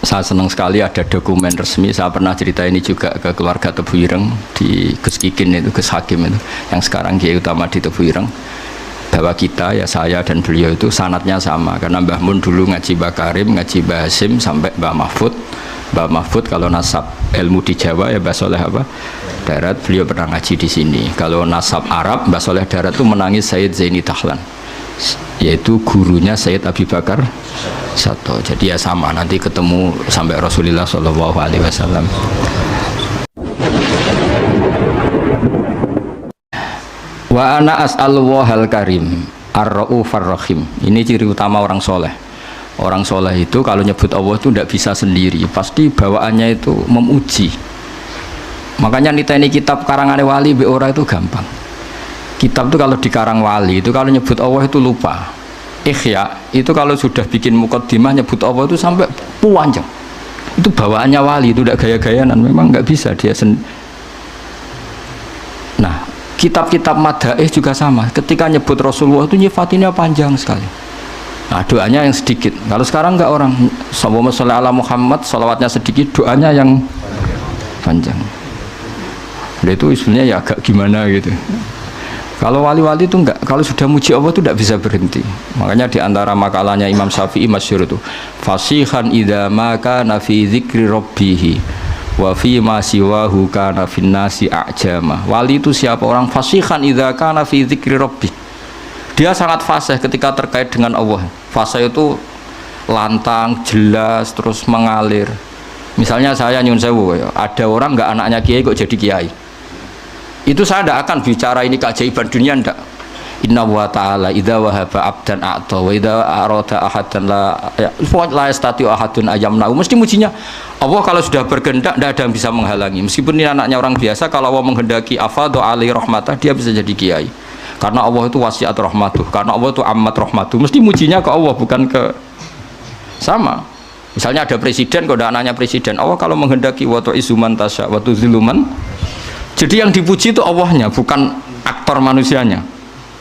Saya senang sekali ada dokumen resmi. Saya pernah cerita ini juga ke keluarga Tebu Ireng di Gus Kikin itu, Gus Hakim itu, yang sekarang Kiai Utama di Tebu Ireng, bahwa kita ya saya dan beliau itu sanatnya sama karena Mbah Mun dulu ngaji Mbah Karim, ngaji Mbah Hasim sampai Mbah Mahfud. Mbah Mahfud kalau nasab ilmu di Jawa ya Mbah Soleh apa Darat, beliau pernah ngaji di sini. Kalau nasab Arab Mbah Soleh Darat itu menangis Sayyid Zaini Dahlan, yaitu gurunya Sayyid Abi Bakar Sato. Jadi ya sama, nanti ketemu sampai Rasulullah Shallallahu Alaihi Wasallam. Wa ana as'alullahal karim ar-raufar rahim. Ini ciri utama orang soleh. Orang soleh itu kalau nyebut Allah itu tidak bisa sendiri, pasti bawaannya itu memuji. Makanya niteni kitab karangan wali be ora itu gampang. Kitab itu kalau dikarang wali itu kalau nyebut Allah itu lupa. Ikhya itu kalau sudah bikin mukaddimah nyebut Allah itu sampai panjang. Itu bawaannya wali, itu tidak gaya-gayaan, memang nggak bisa dia Nah, kitab-kitab madaih juga sama. Ketika nyebut Rasulullah itu nyifatinnya panjang sekali. Nah, doanya yang sedikit. Kalau sekarang nggak, orang Allahumma sholli ala Muhammad, sholawatnya sedikit, doanya yang panjang. Nah, itu sebenarnya ya agak gimana gitu. Kalau wali-wali itu enggak, kalau sudah muji Allah itu tidak bisa berhenti. Makanya di antara makalahnya Imam Syafi'i masyhur itu, fasihan idza ma kana fi dzikri rabbih wa fi ma siwahu kana fin nasi a'jama. Wali itu siapa? Orang fasihan idza kana fi dzikri rabbih. Dia sangat fasih ketika terkait dengan Allah. Fasih itu lantang, jelas, terus mengalir. Misalnya saya nyun sewu, ada orang enggak anaknya kiai kok jadi kiai. Itu saya tidak akan bicara ini keajaiban dunia, ndak. Inna wa ta'ala idza wahaba abdan a'ta wa idza arada ahadan la yastati ahadun ayamna. Mesti mujinya Allah kalau sudah berkehendak tidak ada yang bisa menghalangi. Meskipun ini anaknya orang biasa, kalau Allah menghendaki afadhu alaihi rahmatah, dia bisa jadi kiai. Karena Allah itu wasiat rahmatuh, karena Allah itu amat rahmatuh. Mesti mujinya ke Allah, bukan ke sama. Misalnya ada presiden, kalau ada anaknya presiden, Allah kalau menghendaki wa tu'izzu man tasya wa tuzillu man. Jadi yang dipuji itu Allahnya, bukan aktor manusianya.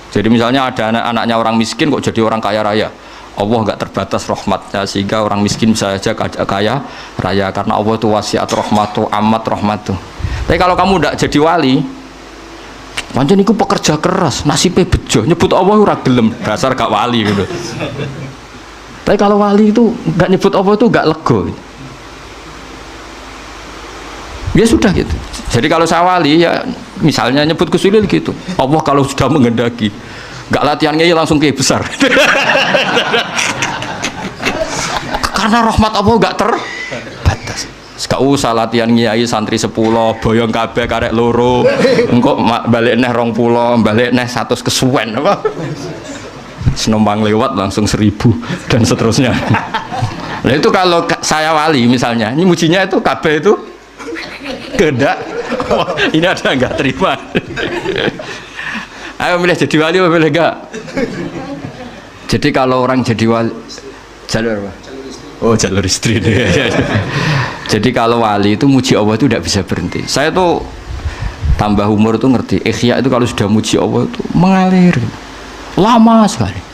Jadi misalnya ada anak-anaknya orang miskin kok jadi orang kaya raya, Allah nggak terbatas rahmatnya sehingga orang miskin bisa saja kaya raya, karena Allah itu wasiat rahmatuh, amat rahmatuh. Tapi kalau kamu tidak jadi wali, pancen iku pekerja keras, nasibnya bejo, nyebut Allah ora gelem, dasar gak wali gitu. Tapi kalau wali itu nggak nyebut Allah itu nggak lego. Ya sudah gitu. Jadi kalau saya wali ya misalnya nyebut kesulitan gitu. Allah kalau sudah menghendaki, nggak latihannya ya langsung kayak besar. Karena rahmat Allah nggak terbatas. Gak usah latihan kiai santri 10, boyong kabeh karek loro, engko balik neh 20, balik neh 100 kesuwen apa. Senombang lewat langsung 1000 dan seterusnya. Nah itu kalau saya wali misalnya, ini mujinya itu kabeh itu kehendak. Oh, ini ada nggak terima. Ayo milih jadi wali apa milih enggak? Jadi kalau orang jadi wali jalur apa? Oh jalur istri. Jadi kalau wali itu muji Allah itu tidak bisa berhenti. Saya tuh tambah umur tuh ngerti, ikhya itu kalau sudah muji Allah itu mengalir lama sekali.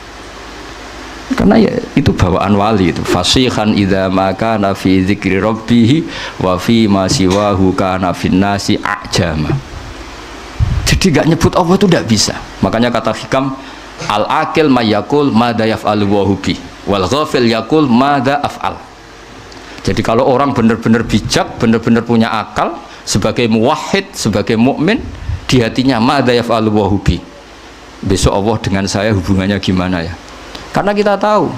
Karena ya itu bawaan wali itu. Fasihan idza ma kana fi dzikri rabbih wa fi ma siwahu kana fin nasi a'jama. Jadi gak nyebut Allah itu tidak bisa. Makanya kata hikam, al akil mayakul madza yaf'alu wa hubi wal ghafil yakul madza af'al. Jadi kalau orang benar-benar bijak, benar-benar punya akal, sebagai muwahhid, sebagai mukmin, di hatinya madza yaf'alu wa hubi. Besok Allah dengan saya hubungannya gimana ya? Karena kita tahu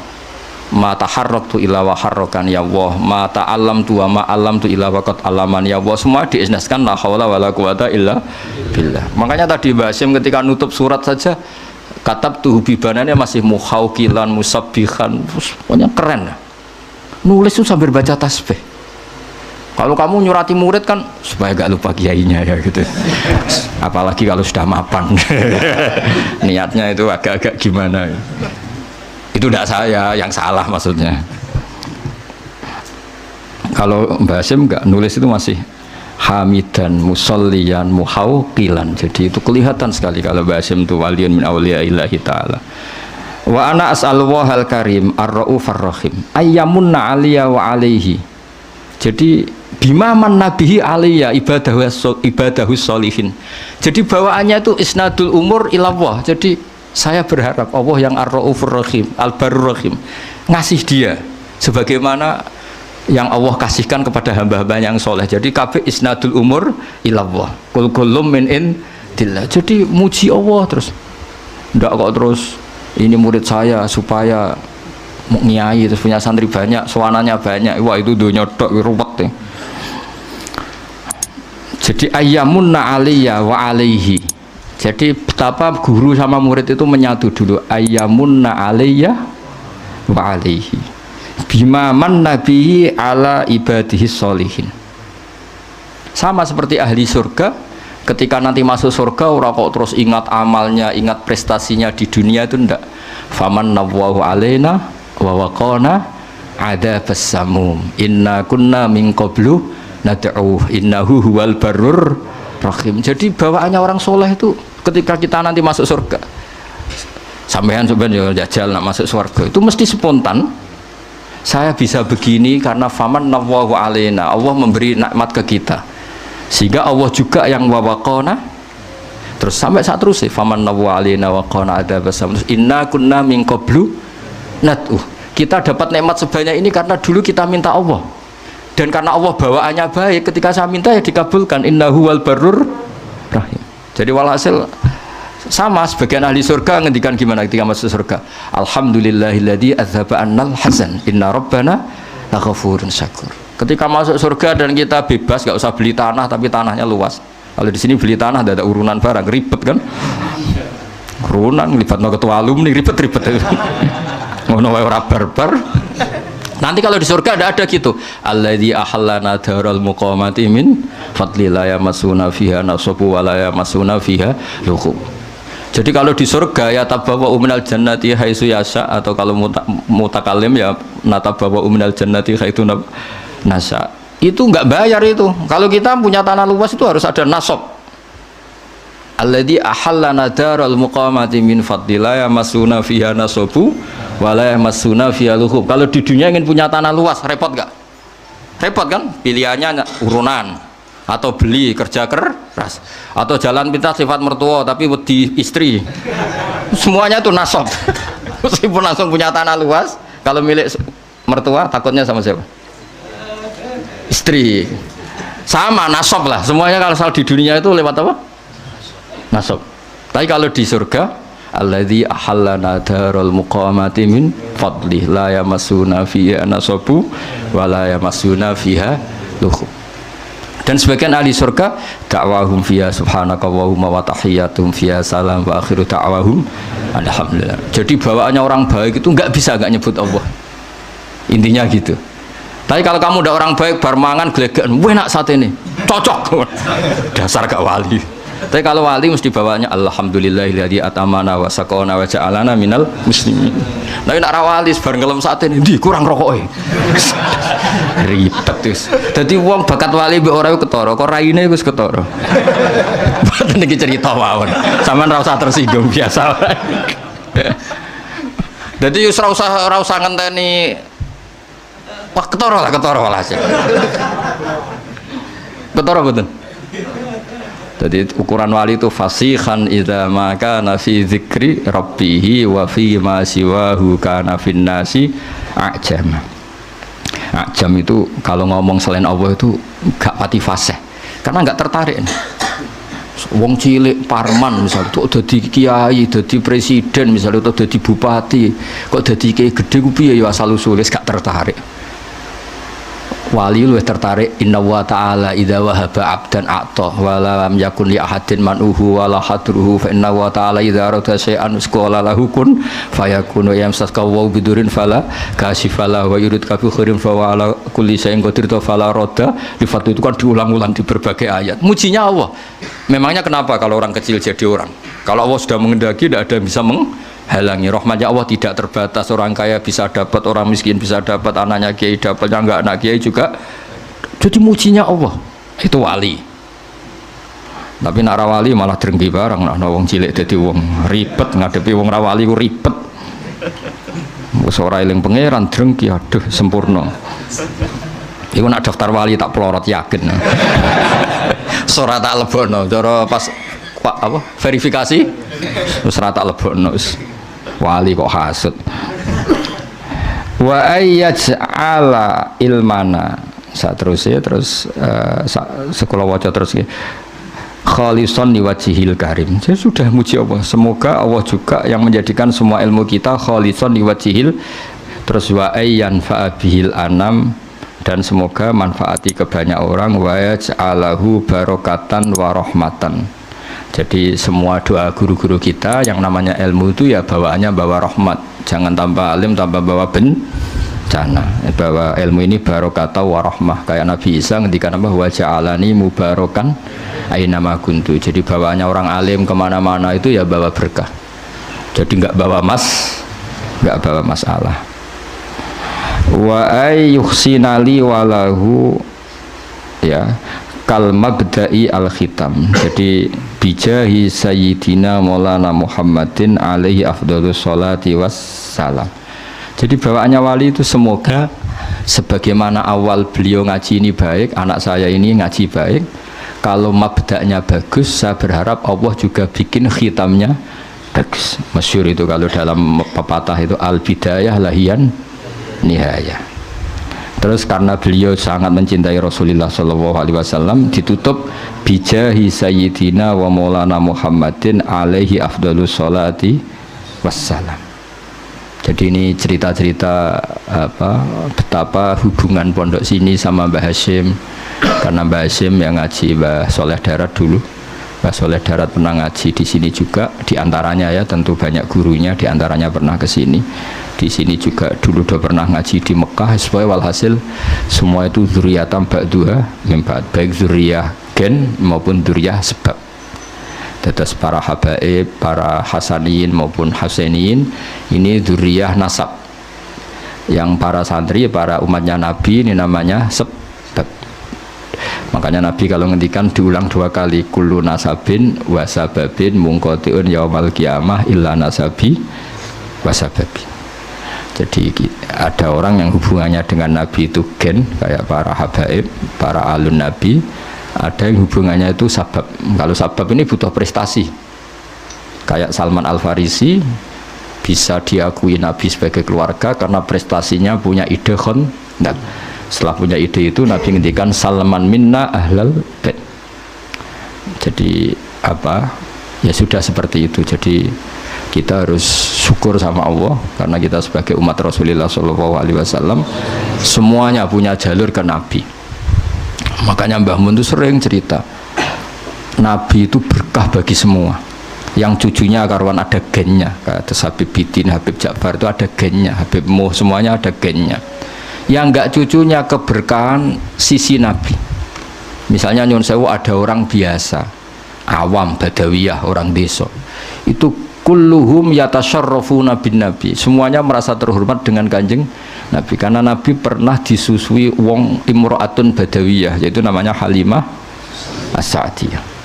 ma taharraktu illa wa harrakan ya Allah, ma ta'allamtu wa ma 'allamtu illa wa qad 'allaman ya Allah. Semua diisnaskan la haula wala quwata illa billah. Makanya tadi Mbak Hasyim ketika nutup surat saja katabtu bibanannya masih muhauqilan musabbihan, pokoknya keren. Nulis itu sambil baca tasbih. Kalau kamu nyurati murid kan supaya gak lupa kiainya ya gitu. Apalagi kalau sudah mapan. Niatnya itu agak-agak gimana. Itu tidak saya yang salah maksudnya. Kalau Mbak Hasyim enggak, nulis itu masih hamidan musolliyan muhauqilan. Jadi itu kelihatan sekali kalau Mbak Hasyim itu waliyun min awliyaillahi ta'ala. Wa ana as'alullahal karim ar-raufar rahim ayyamunna 'aliyya wa 'alaihi Jadi bimaman nabihi aliyya ibadahus sholihin. Jadi bawaannya itu isnadul umur ilallah. Jadi saya berharap Allah yang ar-raufur rahim, al-barur rahim ngasih dia sebagaimana yang Allah kasihkan kepada hamba-hamba yang soleh. Jadi kabeh isnadul umur ilallah. Kul kullum min indillah. Jadi muji Allah terus. Ndak kok terus ini murid saya supaya mau nyai terus punya santri banyak, suananya banyak. Wah itu dunia tok ruwet ya. Jadi ayyamunna aliyya wa alaihi. Jadi betapa guru sama murid itu menyatu dulu. Ayyamunna aliyya wa alaihi. Bima man nabihi ala ibadihi sholihin. Sama seperti ahli surga, ketika nanti masuk surga orang kok terus ingat amalnya, ingat prestasinya di dunia itu ndak. Faman nawwahu alaina wa waqana adzabas samum. Inna kunna min qablu nad'uh innahu huwal barur rahim. Jadi bawaannya orang soleh itu ketika kita nanti masuk surga, sampean sebenarnya jajal nak masuk surga itu mesti spontan. Saya bisa begini karena faman nawwahu alaina, Allah memberi nikmat ke kita, sehingga Allah juga yang wawaqona. Terus sampai saat terus faman nawwahu alaina waqona adzabas samum. Inna kunna min qablu nad'uh. Kita dapat nikmat sebanyak ini karena dulu kita minta Allah. Dan karena Allah bawaannya baik, ketika saya minta ya dikabulkan. Innahu wal barur rahim. Jadi walhasil sama sebagian ahli surga ngendikan gimana ketika masuk surga. Alhamdulillahilladzi adzhaba annal hazan inna rabbana laghafurun syakur. Ketika masuk surga dan kita bebas, gak usah beli tanah tapi tanahnya luas. Kalau di sini beli tanah ada urunan barang ribet kan? Urunan libatno ketua alumni ribet-ribet. Ngono wae ora barbar. Nanti kalau di surga ada gitu. Alladzi ahallana daral muqamati min fadli la yamassuna fiha nasabu wa la yamassuna fiha lughub. Jadi kalau di surga ya tabawwa minal jannati haitsu yasha, atau kalau mutakalim ya natabawwa minal jannati haitsu nasa. Itu enggak bayar itu. Kalau kita punya tanah luas itu harus ada nasab. Alladzi ahallana daral muqamati min fadli la yamassuna fiha nasabu wala yamassuna fiha lughub. Kalau di dunia ingin punya tanah luas repot gak? Repot kan? Pilihannya urunan atau beli kerja keras atau jalan pintas sifat mertua tapi wedi istri. Semuanya itu nasab. Meskipun langsung punya tanah luas, kalau milik mertua takutnya sama siapa? Istri. Sama nasab lah. Semuanya kalau soal di dunia itu lewat apa? Nasab. Tapi kalau di surga, alladzi ahallana daral muqamati min fadlih la yamassuna fiha nasabu wa la yamassuna fiha lughub. Dan sebagian ahli surga da'wahum fiha subhanakallahumma wa tahiyyatuhum fiha salam wa akhiru da'wahum alhamdulillah. Jadi bawaannya orang baik itu enggak bisa enggak nyebut Allah. Intinya gitu. Tapi kalau kamu udah orang baik bar mangan gelegean, enak saat ini. Cocok. Dasar gak wali. Tapi kalau wali mesti bawanya alhamdulillahilladzi atamana wa saqana wa ja'alana minal muslimin. Tapi nek ra wali bar ngelem sate ndi kurang rokoke. Ribet wis. Dadi wong bakat wali mbek ora ketara, kok raine wis ketara. Mboten iki cerita mawon. Sampeyan ora usah tersinggung biasa. Dadi wis ora usah ngenteni wah ketara lah sih. Ketara mboten? Jadi ukuran wali itu fasihan idza ma kana fi dzikri rabbih wa fi ma siwahu kana fin nasi ajam. Ajam itu kalau ngomong selain Allah itu gak pati fasih. Karena gak tertarik. Wong cilik parman misalnya tuh dadi kiai, dadi presiden misalnya, atau dadi bupati, kok dadi kiai gede ku piye ya asal usule gak tertarik. Wali luwih tertarik inna wa ta'ala idza wahaba 'abdan a'ta wa lam yakun li ahadin man'uhu wa la hadruhu fa inna wa ta'ala idza arada syai'an qala lahu kun fayakunu yamsaka wa bidurin fala kasifala wa yurid ka bi khairin fa wa ala kulli syai'in qadir fala radda. Lifat itu kan diulang-ulang di berbagai ayat. Mujinya Allah. Memangnya kenapa kalau orang kecil jadi orang? Kalau Allah sudah mengendaki tidak ada yang bisa menghalangi. Rahmatnya Allah tidak terbatas. Orang kaya bisa dapat, orang miskin bisa dapat, anaknya kiai dapat, yang enggak anak kiai juga. Jadi mujinya Allah itu wali. Tapi nak wali malah drengki barang. Nah wong cilik jadi wong ribet ngadepi wong rawali ku ribet. Wis ora eling pangeran drengki aduh sempurna. Iku nak daftar wali tak pelorot yakin. Ora tak lebono, cara pas apa verifikasi terus ora tak lebono wali kok hasud. Wa ayyaj'ala ilmana saterusé terus sekolah waca terus khalisan liwajhil karim. Jadi sudah muji Allah. Semoga Allah juga yang menjadikan semua ilmu kita khalisan liwajhil terus wa ayyan fa'abihil anam dan semoga manfaati ke banyak orang wa yaj'alahu barokatan wa rahmatan. Jadi semua doa guru-guru kita yang namanya ilmu itu ya bawaannya bawa rahmat, jangan tambah alim tambah bawa bencana. Bawa ilmu ini barokatan wa rahmah, kayak Nabi Isa ngendikan apa wa ja'alani mubarakan aina ma kuntu. Jadi bawaannya orang alim kemana-mana itu ya bawa berkah, jadi nggak bawa masalah. Wa ayyuhsinali walahu ya kal mabda'i al khitam. Jadi bijahi sayyidina maulana Muhammadin alaihi afdhalus sholati wassalam. Jadi bawaannya wali itu semoga sebagaimana awal beliau ngaji ini baik, anak saya ini ngaji baik, kalau mabda'nya bagus saya berharap Allah juga bikin khitamnya bagus. Masyhur itu kalau dalam pepatah itu al bidayah lahian nihaya. Terus karena beliau sangat mencintai Rasulullah SAW ditutup bijahi sayyidina wa maulana Muhammadin alaihi afdhalus sholati wassalam. Jadi ini cerita-cerita betapa hubungan pondok sini sama Mbah Hashim, karena Mbah Hashim yang ngaji Mbah Soleh Darat dulu. Mbah Soleh Darat pernah ngaji di sini juga, diantaranya ya tentu banyak gurunya, diantaranya pernah ke sini. Di sini juga dulu udah pernah ngaji di Mekah. Supaya walhasil semua itu dzurriatan ba'duha min ba'd, baik dzurriyah gen maupun dzurriyah sebab. Tetes para habaib, para hasaniyin maupun husainiyin ini dzurriyah nasab. Yang para santri, para umatnya Nabi ini namanya sebab. Makanya Nabi kalau ngendikan diulang 2 kali, kullu nasabin wasababin mungqati'un yaumal qiyamah illa nasabi wasababi. Jadi ada orang yang hubungannya dengan Nabi itu gen, kayak para habaib, para alun Nabi. Ada yang hubungannya itu sabab. Kalau sabab ini butuh prestasi, kayak Salman Al Farisi bisa diakui Nabi sebagai keluarga karena prestasinya punya ide khandaq. Setelah punya ide itu Nabi ngendikan Salman minna ahlal bait. Jadi apa ya sudah seperti itu. Jadi kita harus syukur sama Allah karena kita sebagai umat Rasulullah SAW semuanya punya jalur ke Nabi. Makanya Mbah Mun itu sering cerita Nabi itu berkah bagi semua. Yang cucunya karuan ada gennya, kata Habib Bidin, Habib Ja'far itu ada gennya, Habib Muh semuanya ada gennya. Yang enggak cucunya keberkahan sisi Nabi. Misalnya Nyun Sewu ada orang biasa, awam, badawiyah, orang desa. Itu kulluhum yatasyarrafuna bin Nabi. Semuanya merasa terhormat dengan Kanjeng Nabi karena Nabi pernah disusui wong imro'atun badawiyah, yaitu namanya Halimah As-Sa'diyah.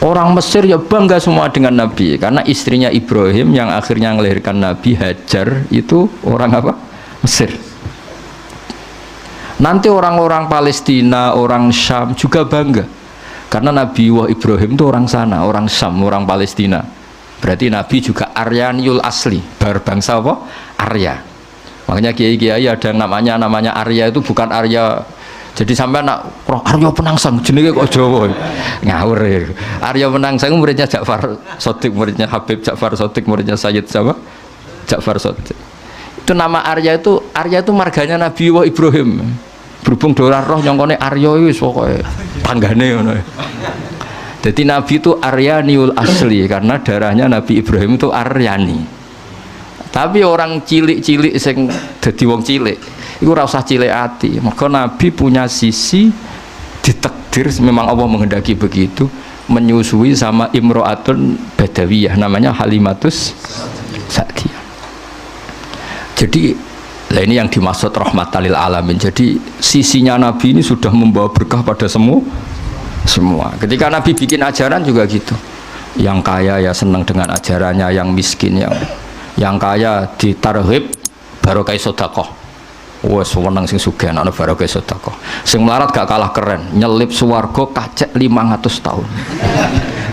Orang Mesir ya bangga semua dengan Nabi karena istrinya Ibrahim yang akhirnya melahirkan Nabi, Hajar, itu orang apa? Mesir. Nanti orang-orang Palestina, orang Syam juga bangga karena Nabi Ibrahim itu orang sana, orang Syam, orang Palestina. Berarti Nabi juga Aryaniul asli, berbangsa apa? Arya. Makanya kiai-kiai ada yang namanya Arya itu bukan Arya. Jadi sampai nak Arya Penangsang jenenge kok Jawa. Ngawur ya. Arya Penangsang muridnya Ja'far Shadiq, muridnya Habib Ja'far Shadiq, muridnya Sayyid siapa? Ja'far Shadiq. Itu nama Arya itu marganya Nabi Ibrahim. Berhubung dolar roh nyongkone Arya wis pokoke tanggane ngono. Jadi Nabi itu Aryaniul asli karena darahnya Nabi Ibrahim itu Aryani. Tapi orang cilik-cilik sing dadi wong cilik iku ora usah cilik ati. Maka Nabi punya sisi ditakdir memang Allah menghendaki begitu, menyusui sama imro'atun badawiyah namanya Halimatus Sa'diyah. Jadi lah ini yang dimaksud rahmatan lil alamin. Jadi sisinya Nabi ini sudah membawa berkah pada semua. Ketika Nabi bikin ajaran juga gitu. Yang kaya ya senang dengan ajarannya, yang miskin yang kaya ditarhib barokah sedekah. Wes wenang sing sugih ana barokah sedekah. Sing melarat gak kalah keren, nyelip swarga kacek 500 tahun.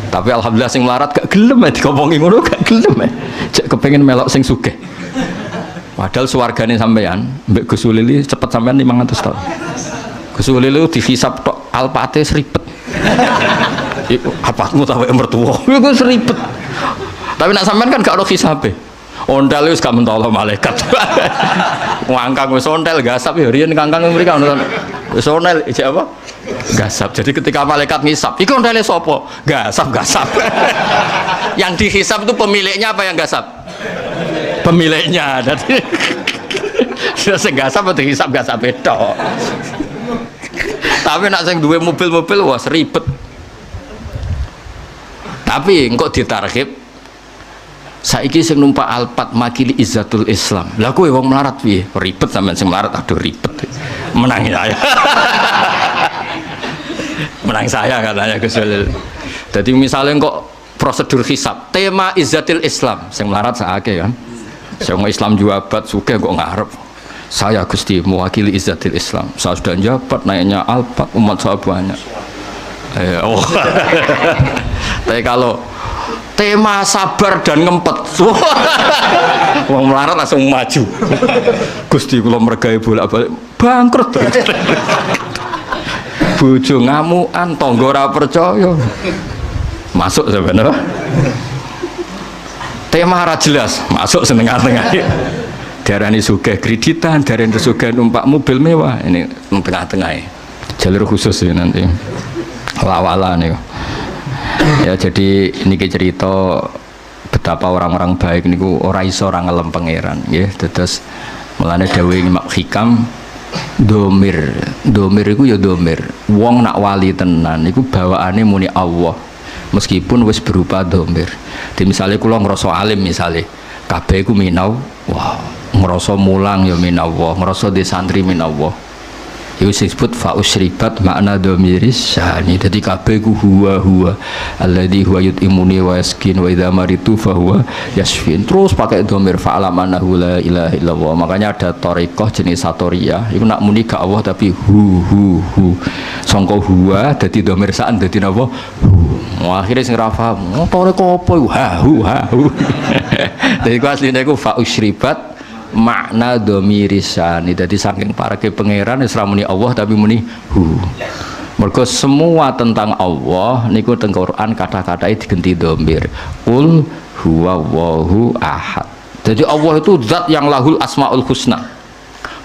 Tapi alhamdulillah sing melarat gak gelem dikomongi ngono, gak gelem. Cek kepengin melok sing sugih. Padahal swargane sampean mbek Gus Ulili cepet sampean 500 tahun. Gus Ulili dihisab tok alpate seribet. Iku apatmu ta wek mertua. Iku seribet. Tapi nak sampean kan gak ono hisabe. Ondal wis gak mentolo malaikat. Ngangkang wis ontel gasap ya riyen kangkang mriki ono. Wis ontel ijek apa? Gasap. Jadi ketika malaikat ngisap, iki ondale sapa? Gasap. Yang dihisap itu pemiliknya apa yang gasap? Pemiliknya. Jadi sing gasap atau dihisap gasap tok. Tapi nak sing duwe mobil-mobil wah ribet. Tapi engko ditarhib saiki sing numpak Alphard makili izzatul Islam. Lah kowe wong melarat piye? Ribet sampean sing melarat, aduh ribet. Menang saya. Menang saya katanya Gus Ulil. Jadi misalnya kok prosedur hisab, tema izzatul Islam, sing melarat sakake kan. Sing Islam jabat sugih kok ngarep. Saya Gusti mewakili izzatul Islam. Saya sudah jabat naiknya Alphard, umat saya banyak. Oh. Tapi kalau tema sabar dan ngempet, wong melarat langsung maju. Gusti kula mergawe bolak-balik bangkrut. Bojo ngamukan, tangga ora percaya. Masuk sebenarnya. Tema ora jelas, masuk setengah-tengah. Darani sugih kreditan, darani sugih numpak mobil mewah. Ini tengah-tengah. Jalur khusus ya nanti. Lawala nih. Ya jadi ini cerita betapa orang-orang baik niku ora iso ora ngelem pangeran nggih. Terus mulane dawuh Imam Hikam domir iku ya domir. Wong nak wali tenan iku bawaane muni Allah. Meskipun wis berupa domir. Di misalnya kula ngrasa alim misale, kabeh iku minau, wah, ngrasa mulang ya minallah, ngrasa di santri minallah. Itu disebut fa'usribat makna domiris syani. Jadi kabeh ku huwa alladzi huwa yut'imuni wa yaskin wa idza maritu fa huwa yashfin. Terus pakai domir fa'alamanahu la ilaha illallah. Makanya ada thariqah jenis satoriyah. Iku nak muni gak Allah tapi hu. Sangka huwa dadi domir saan dadi napa? Hu. Akhire sing ra paham, thariqah apa iku? Hu. Dadi ku asline iku fa'usribat makna domirisani. Jadi saking para ke pangeran Islam muni Allah tapi muni hu. Mergo semua tentang Allah niku teng Quran kata-katanya diganti domir. Qul huwallahu ahad. Jadi Allah itu zat yang lahul asmaul husna.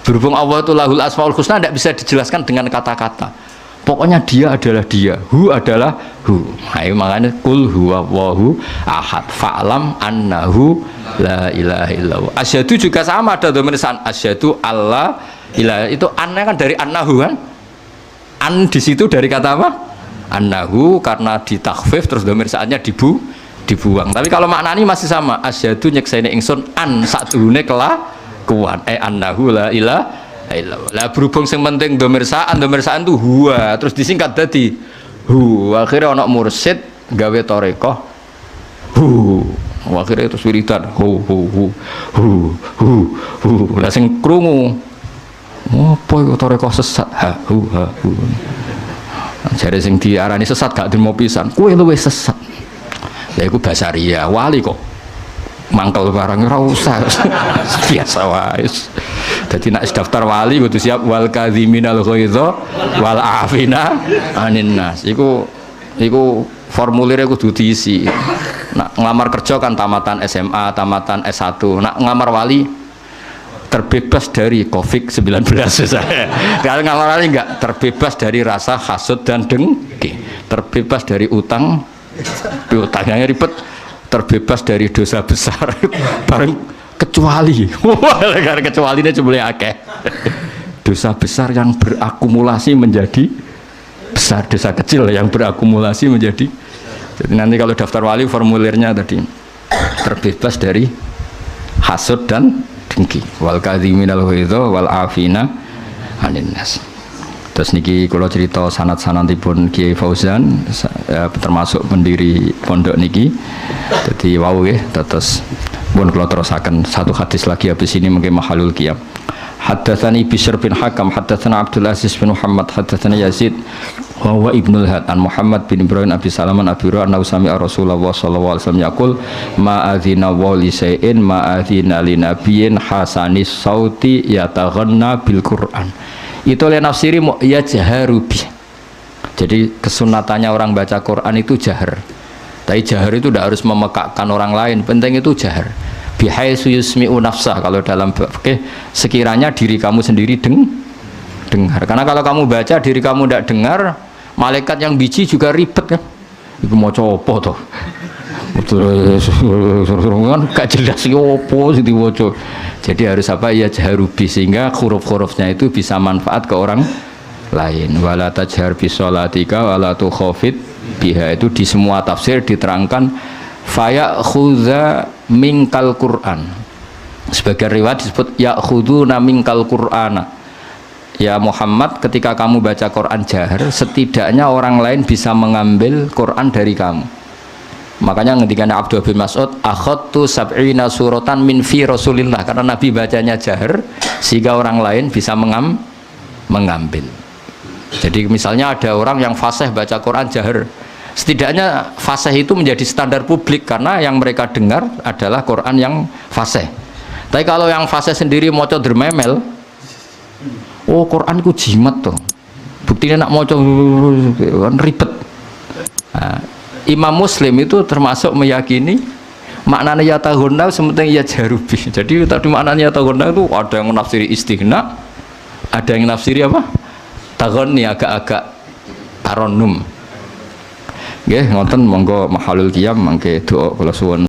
Berhubung Allah itu lahul asmaul husna tidak bisa dijelaskan dengan kata-kata. Pokoknya dia adalah dia, hu adalah hu. Nah, makanya qul huwallahu ahad. Fa'lam annahu la ilaha illallah. Asyhadu juga sama, ada domirisan asyhadu Allah ilaha. Itu annya kan dari annahu kan. An di situ dari kata apa? Annahu, karena ditakhfif terus domirisannya dibuang. Tapi kalau maknanya masih sama. Asyhadu nyekseni ingsun an sadurunge kelakuan annahu la ilaha. Lah berhubung sing penting domirsaan tuh huwa terus disingkat dadi hu. Akhirnya ana mursyid gawe thariqah hu. Akhirnya terus wiridan hu. Lah sing krungu apa iku thariqah sesat hu. Jare sing diarani sesat gak trimo pisan. Kowe luwih sesat. Lah iku basaria wali kok. Mangkel barang ora usah. Biasa wae. Jadi nak daftar wali kudu siap wal kadhiminal ghaidha wal afina anin nas. Iku formulirnya kudu diisi. Nak ngelamar kerja kan tamatan SMA, tamatan S1. Nak ngelamar wali terbebas dari COVID-19 misalnya. Kalau ngelamar wali enggak terbebas dari rasa hasud dan dengki. Terbebas dari utang. Utangnya ribet. Terbebas dari dosa besar. Bareng kecuali ini jumlahnya akeh. Dosa besar yang berakumulasi menjadi besar, dosa kecil yang berakumulasi menjadi. Jadi nanti kalau daftar wali formulirnya tadi terbebas dari hasud dan dengki. Wal kadhiminal ghaidha wal afina anin nas. Terus niki kalau cerita sanad-sanadipun Kiai Fauzan termasuk pendiri pondok niki. Jadi wow ya, terus pun kalau terusakan satu hadis lagi habis ini mungkin mahalul qiyam. Haddatsani Bishr bin Hakam haddatsana Abdul Aziz bin Muhammad haddatsana Yazid wa huwa Ibnul Had an Muhammad bin Ibrahim Abi Salaman Abi Hurairah anna sami'a Rasulullah sallallahu alaihi wasallam yaqul ma adzina wa li shay'in ma adzina li nabiyyin hasanis sauti yataghanna bil Qur'an. Itu oleh nafsiri ya jaharubi. Jadi kesunatannya orang baca Quran itu jahar. Tapi jahar itu tidak harus memekakkan orang lain, penting itu jahar. Bihaitsu yusmi'u nafsah, kalau dalam fikih sekiranya diri kamu sendiri dengar. Karena kalau kamu baca diri kamu tidak dengar, malaikat yang biji juga ribet kan. Iku maca apa to? Betul kan gak jelas iki opo sing diwaca. Jadi harus apa ya jaharubi sehingga huruf-hurufnya itu bisa manfaat ke orang lain. Wala tajhar bi sholatika wala tukhafit biha, itu di semua tafsir diterangkan faya khudha mingkal Quran. Sebagai riwayat disebut ya khuduna mingkal Qur'ana. Ya Muhammad, ketika kamu baca Quran jahar, setidaknya orang lain bisa mengambil Quran dari kamu. Makanya ketika Abdullah bin Mas'ud akhadtu sab'ina suratan min fi Rasulillah, karena Nabi bacanya jahar sehingga orang lain bisa mengambil. Jadi misalnya ada orang yang fasih baca Quran jahar, setidaknya fasih itu menjadi standar publik karena yang mereka dengar adalah Quran yang fasih. Tapi kalau yang fasih sendiri maca dermemel, oh Quran ku jimat tuh, buktinya nak maca kan ribet. Nah, Imam Muslim itu termasuk meyakini maknanya ya tahunna sementing ya jarubi. Jadi tadi maknanya tahunna itu ada yang menafsiri istighna, ada yang menafsiri apa? Taghonni, agak-agak taronum. Nggih, ngoten monggo mahalul qiyam mangke doa kula suwun.